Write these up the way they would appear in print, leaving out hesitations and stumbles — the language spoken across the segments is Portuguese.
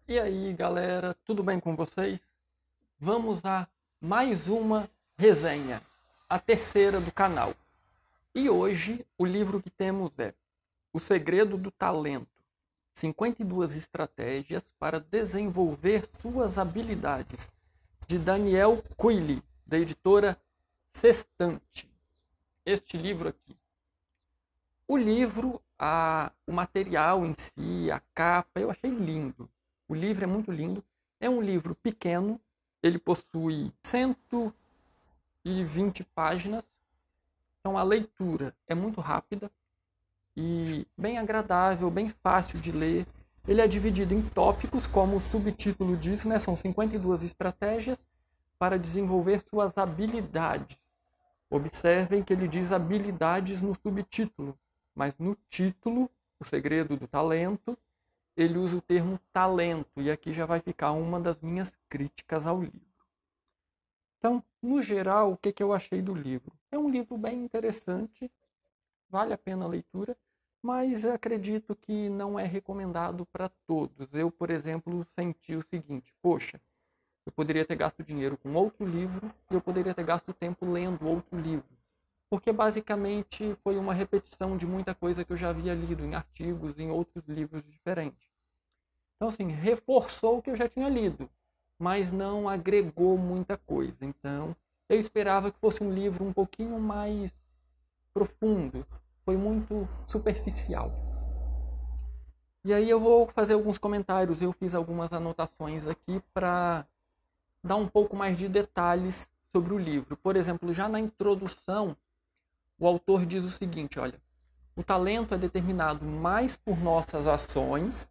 E aí, galera, tudo bem com vocês? Vamos a mais uma resenha, a terceira do canal. E hoje o livro que temos é O Segredo do Talento: 52 estratégias para desenvolver suas habilidades, de Daniel Quille, da editora Sextante. Este livro aqui. O livro, o material em si, a capa, eu achei lindo. O livro é muito lindo. É um livro pequeno, ele possui 120 páginas. Então a leitura é muito rápida e bem agradável, bem fácil de ler. Ele é dividido em tópicos, como o subtítulo diz, né? São 52 estratégias para desenvolver suas habilidades. Observem que ele diz habilidades no subtítulo, mas no título, O Segredo do Talento, ele usa o termo talento, e aqui já vai ficar uma das minhas críticas ao livro. Então, no geral, o que eu achei do livro? É um livro bem interessante, vale a pena a leitura, mas acredito que não é recomendado para todos. Eu, por exemplo, senti o seguinte: poxa, eu poderia ter gasto dinheiro com outro livro e eu poderia ter gasto tempo lendo outro livro. Porque basicamente foi uma repetição de muita coisa que eu já havia lido em artigos, em outros livros diferentes. Então, assim, reforçou o que eu já tinha lido, mas não agregou muita coisa. Então, eu esperava que fosse um livro um pouquinho mais profundo. Foi muito superficial. E aí eu vou fazer alguns comentários. Eu fiz algumas anotações aqui para dar um pouco mais de detalhes sobre o livro. Por exemplo, já na introdução, o autor diz o seguinte: olha, o talento é determinado mais por nossas ações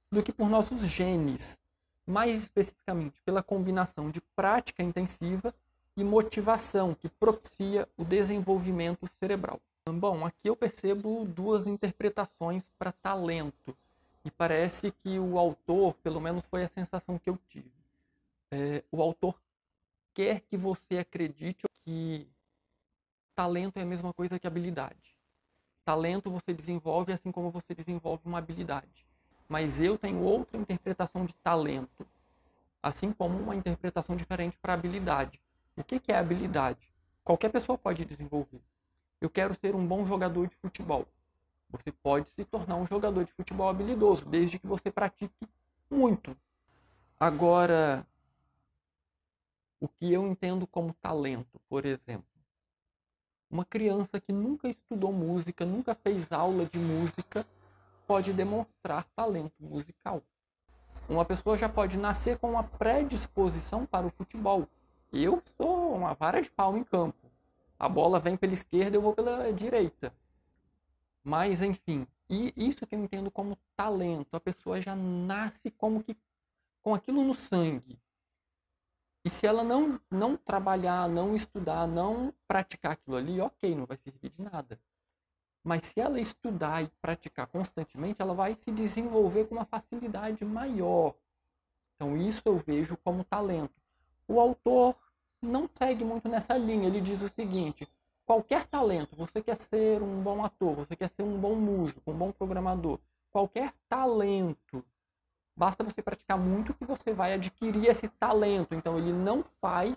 do que por nossos genes, mais especificamente pela combinação de prática intensiva e motivação que propicia o desenvolvimento cerebral. Bom, aqui eu percebo duas interpretações para talento, e parece que o autor, pelo menos foi a sensação que eu tive, o autor quer que você acredite que talento é a mesma coisa que habilidade. Talento você desenvolve assim como você desenvolve uma habilidade. Mas eu tenho outra interpretação de talento, assim como uma interpretação diferente para habilidade. O que é habilidade? Qualquer pessoa pode desenvolver. Eu quero ser um bom jogador de futebol. Você pode se tornar um jogador de futebol habilidoso, desde que você pratique muito. Agora, o que eu entendo como talento, por exemplo, uma criança que nunca estudou música, nunca fez aula de música, pode demonstrar talento musical. Uma pessoa já pode nascer com uma predisposição para o futebol. Eu sou uma vara de pau em campo. A bola vem pela esquerda, eu vou pela direita. Mas, enfim, e isso que eu entendo como talento. A pessoa já nasce como que com aquilo no sangue. E se ela não trabalhar, não estudar, não praticar aquilo ali, ok, não vai servir de nada. Mas se ela estudar e praticar constantemente, ela vai se desenvolver com uma facilidade maior. Então isso eu vejo como talento. O autor não segue muito nessa linha. Ele diz o seguinte: qualquer talento, você quer ser um bom ator, você quer ser um bom músico, um bom programador, qualquer talento, basta você praticar muito que você vai adquirir esse talento. Então ele não faz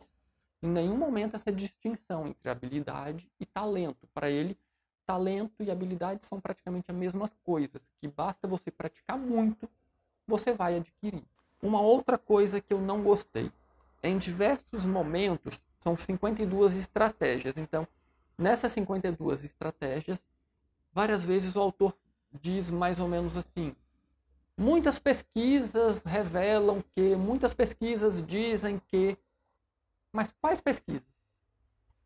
em nenhum momento essa distinção entre habilidade e talento. Para ele, talento e habilidade são praticamente as mesmas coisas, que basta você praticar muito, você vai adquirir. Uma outra coisa que eu não gostei, em diversos momentos, são 52 estratégias. Então, nessas 52 estratégias, várias vezes o autor diz mais ou menos assim: muitas pesquisas revelam que, muitas pesquisas dizem que. Mas quais pesquisas?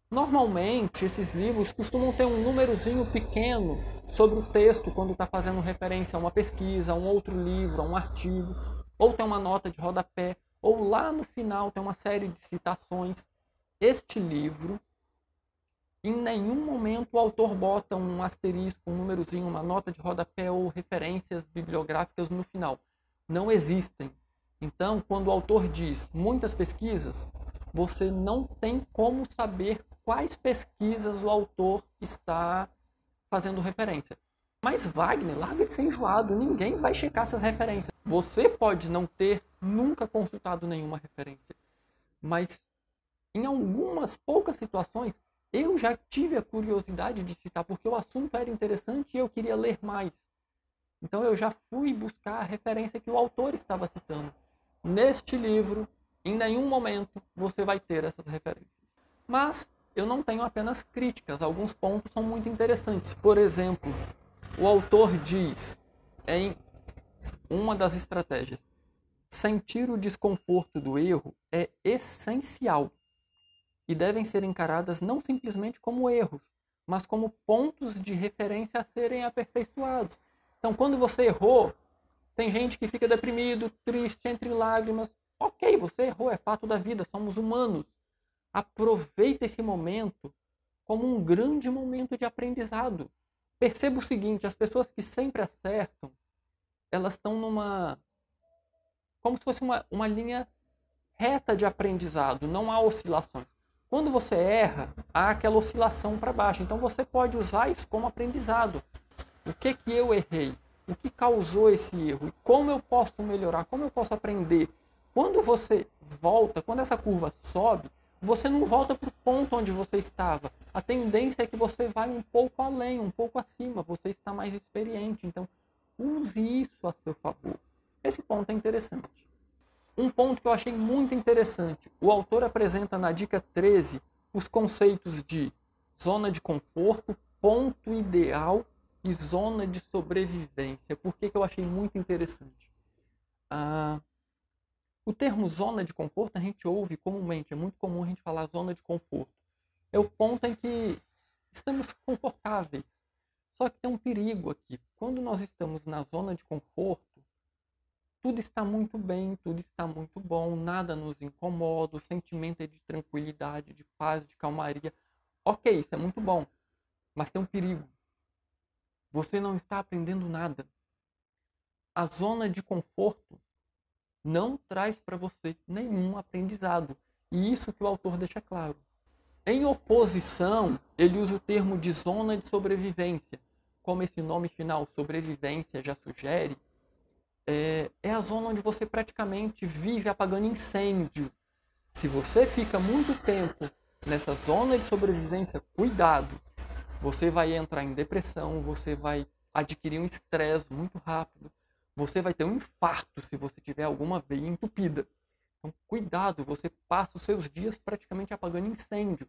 Normalmente, esses livros costumam ter um númerozinho pequeno sobre o texto quando está fazendo referência a uma pesquisa, a um outro livro, a um artigo, ou tem uma nota de rodapé, ou lá no final tem uma série de citações. Este livro, em nenhum momento o autor bota um asterisco, um númerozinho, uma nota de rodapé ou referências bibliográficas no final. Não existem. Então, quando o autor diz muitas pesquisas, você não tem como saber quais pesquisas o autor está fazendo referência. Mas Wagner, larga de ser enjoado, ninguém vai checar essas referências. Você pode não ter nunca consultado nenhuma referência, mas em algumas poucas situações eu já tive a curiosidade de citar, porque o assunto era interessante e eu queria ler mais. Então eu já fui buscar a referência que o autor estava citando. Neste livro, em nenhum momento você vai ter essas referências. Mas eu não tenho apenas críticas, alguns pontos são muito interessantes. Por exemplo, o autor diz em uma das estratégias: sentir o desconforto do erro é essencial e devem ser encaradas não simplesmente como erros, mas como pontos de referência a serem aperfeiçoados. Então, quando você errou, tem gente que fica deprimido, triste, entre lágrimas. Ok, você errou, é fato da vida, somos humanos. Aproveita esse momento como um grande momento de aprendizado. Perceba o seguinte: as pessoas que sempre acertam, elas estão como se fosse uma linha reta de aprendizado, não há oscilações. Quando você erra, há aquela oscilação para baixo. Então você pode usar isso como aprendizado. O que eu errei? O que causou esse erro? E como eu posso melhorar? Como eu posso aprender? Quando você volta, quando essa curva sobe, você não volta para o ponto onde você estava. A tendência é que você vai um pouco além, um pouco acima. Você está mais experiente. Então, use isso a seu favor. Esse ponto é interessante. Um ponto que eu achei muito interessante: o autor apresenta na dica 13 os conceitos de zona de conforto, ponto ideal e zona de sobrevivência. Por que eu achei muito interessante? O termo zona de conforto a gente ouve comumente, é muito comum a gente falar zona de conforto. É o ponto em que estamos confortáveis. Só que tem um perigo aqui. Quando nós estamos na zona de conforto, tudo está muito bem, tudo está muito bom, nada nos incomoda, o sentimento é de tranquilidade, de paz, de calmaria. Ok, isso é muito bom, mas tem um perigo. Você não está aprendendo nada. A zona de conforto não traz para você nenhum aprendizado. E isso que o autor deixa claro. Em oposição, ele usa o termo de zona de sobrevivência. Como esse nome final, sobrevivência, já sugere, é a zona onde você praticamente vive apagando incêndio. Se você fica muito tempo nessa zona de sobrevivência, cuidado. Você vai entrar em depressão, você vai adquirir um estresse muito rápido, você vai ter um infarto se você tiver alguma veia entupida. Então, cuidado, você passa os seus dias praticamente apagando incêndio.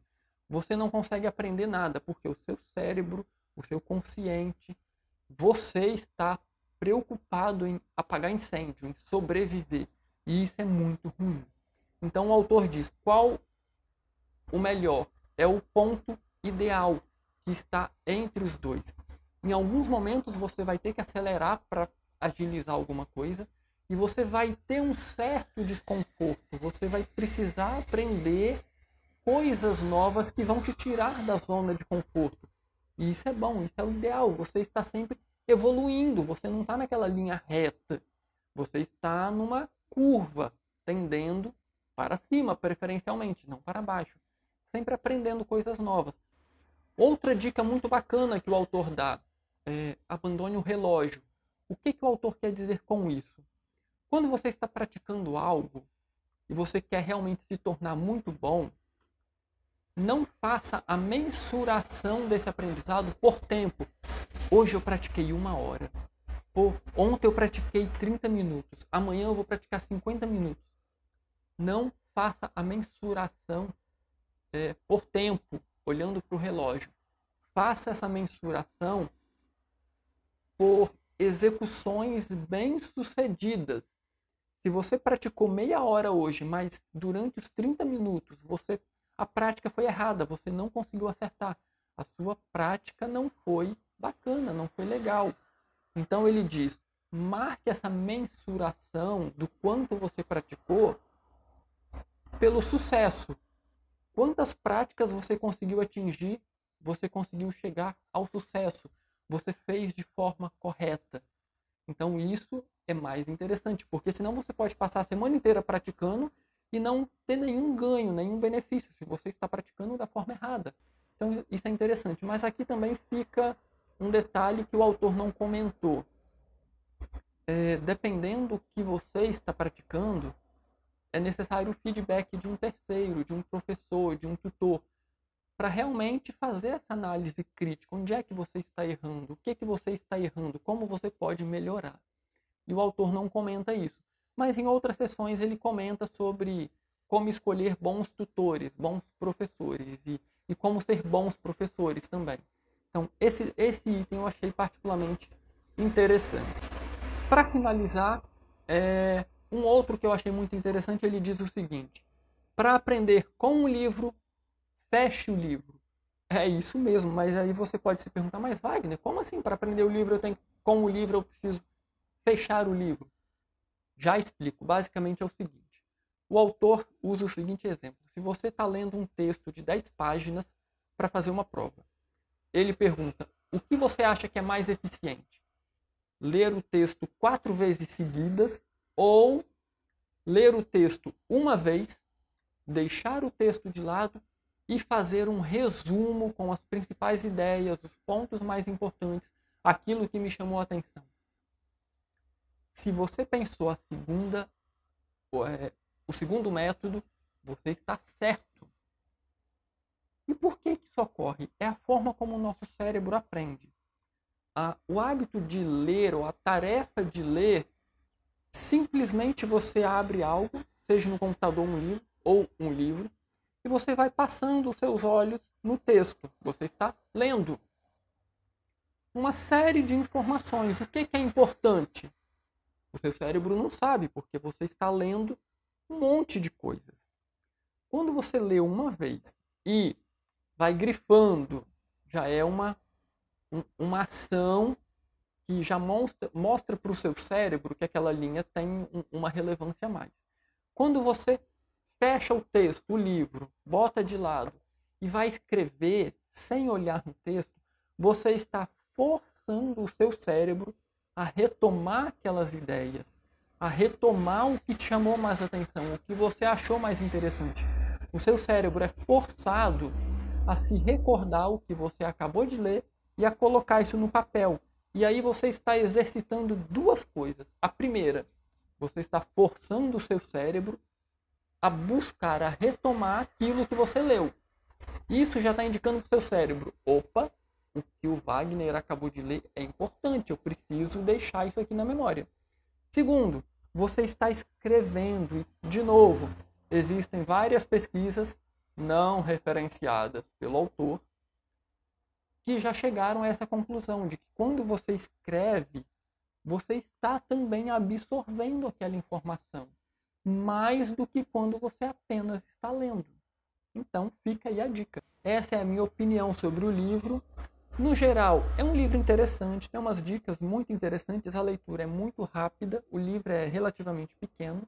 Você não consegue aprender nada, porque o seu cérebro, o seu consciente, você está preocupado em apagar incêndio, em sobreviver. E isso é muito ruim. Então o autor diz: qual o melhor? É o ponto ideal que está entre os dois. Em alguns momentos você vai ter que acelerar para agilizar alguma coisa e você vai ter um certo desconforto. Você vai precisar aprender coisas novas que vão te tirar da zona de conforto. E isso é bom, isso é o ideal. Você está sempre evoluindo, você não está naquela linha reta. Você está numa curva, tendendo para cima, preferencialmente, não para baixo. Sempre aprendendo coisas novas. Outra dica muito bacana que o autor dá é: abandone o relógio. O que o autor quer dizer com isso? Quando você está praticando algo e você quer realmente se tornar muito bom, não faça a mensuração desse aprendizado por tempo. Hoje eu pratiquei 1 hora. Ontem eu pratiquei 30 minutos. Amanhã eu vou praticar 50 minutos. Não faça a mensuração por tempo, olhando para o relógio. Faça essa mensuração por execuções bem-sucedidas. Se você praticou meia hora hoje, mas durante os 30 minutos a prática foi errada, você não conseguiu acertar. A sua prática não foi bacana, não foi legal. Então ele diz: marque essa mensuração do quanto você praticou pelo sucesso. Quantas práticas você conseguiu atingir, você conseguiu chegar ao sucesso, você fez de forma correta. Então isso é mais interessante, porque senão você pode passar a semana inteira praticando e não ter nenhum ganho, nenhum benefício, se você está praticando da forma errada. Então isso é interessante. Mas aqui também fica um detalhe que o autor não comentou. dependendo do que você está praticando, é necessário o feedback de um terceiro, de um professor, de um tutor, para realmente fazer essa análise crítica. Onde é que você está errando? O que que você está errando? Como você pode melhorar? E o autor não comenta isso. Mas em outras sessões ele comenta sobre como escolher bons tutores, bons professores e como ser bons professores também. Então, esse item eu achei particularmente interessante. Para finalizar, um outro que eu achei muito interessante, ele diz o seguinte: para aprender com o livro, feche o livro. É isso mesmo, mas aí você pode se perguntar, mas Wagner, como assim para aprender o livro com o livro eu preciso fechar o livro? Já explico. Basicamente é o seguinte: o autor usa o seguinte exemplo. Se você está lendo um texto de 10 páginas para fazer uma prova, ele pergunta: o que você acha que é mais eficiente? Ler o texto 4 vezes seguidas ou ler o texto uma vez, deixar o texto de lado e fazer um resumo com as principais ideias, os pontos mais importantes, aquilo que me chamou a atenção? Se você pensou o segundo método, você está certo. E por que isso ocorre? É a forma como o nosso cérebro aprende. O hábito de ler, ou a tarefa de ler, simplesmente você abre algo, seja no computador um livro, e você vai passando os seus olhos no texto. Você está lendo uma série de informações. O que é importante? O seu cérebro não sabe, porque você está lendo um monte de coisas. Quando você lê uma vez e vai grifando, já é uma ação que já mostra para o seu cérebro que aquela linha tem uma relevância a mais. Quando você fecha o texto, o livro, bota de lado e vai escrever sem olhar no texto, você está forçando o seu cérebro a retomar aquelas ideias, a retomar o que te chamou mais atenção, o que você achou mais interessante. O seu cérebro é forçado a se recordar o que você acabou de ler e a colocar isso no papel. E aí você está exercitando duas coisas. A primeira, você está forçando o seu cérebro a buscar, a retomar aquilo que você leu. Isso já está indicando para o seu cérebro: opa, o que o Wagner acabou de ler é importante, eu preciso deixar isso aqui na memória. Segundo, você está escrevendo. E, de novo, existem várias pesquisas não referenciadas pelo autor que já chegaram a essa conclusão de que quando você escreve, você está também absorvendo aquela informação, mais do que quando você apenas está lendo. Então fica aí a dica. Essa é a minha opinião sobre o livro. No geral, é um livro interessante, tem umas dicas muito interessantes, a leitura é muito rápida, o livro é relativamente pequeno,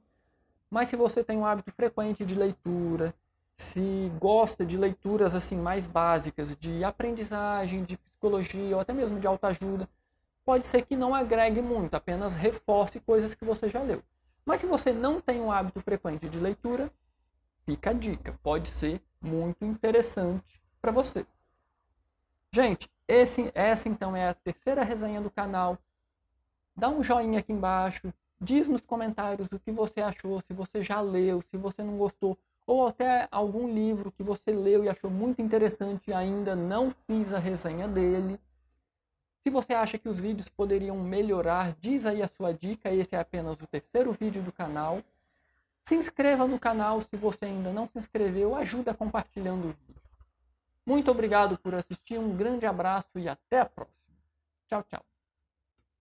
mas se você tem um hábito frequente de leitura, se gosta de leituras assim mais básicas, de aprendizagem, de psicologia ou até mesmo de autoajuda, pode ser que não agregue muito, apenas reforce coisas que você já leu. Mas se você não tem um hábito frequente de leitura, fica a dica, pode ser muito interessante para você. Gente, essa então é a terceira resenha do canal. Dá um joinha aqui embaixo, diz nos comentários o que você achou, se você já leu, se você não gostou, ou até algum livro que você leu e achou muito interessante e ainda não fiz a resenha dele. Se você acha que os vídeos poderiam melhorar, diz aí a sua dica, esse é apenas o terceiro vídeo do canal. Se inscreva no canal se você ainda não se inscreveu, ajuda compartilhando o vídeo. Muito obrigado por assistir, um grande abraço e até a próxima. Tchau, tchau.